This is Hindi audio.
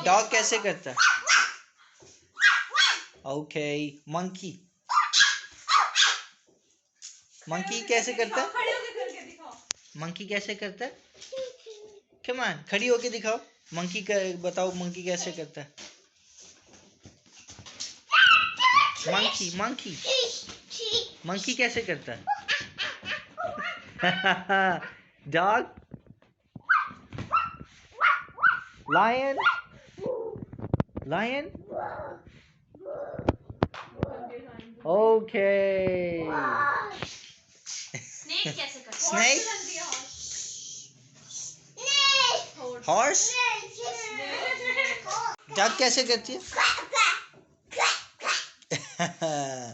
डॉग कैसे करता है? ओके, मंकी कैसे करता है? मंकी कैसे करता है? कम ऑन, खड़ी होके दिखाओ। मंकी का बताओ, मंकी कैसे करता है? मंकी कैसे करता है? Dog, lion okay. स्नेक कैसे करता है? स्नेक, हॉर्स, डक कैसे करती है?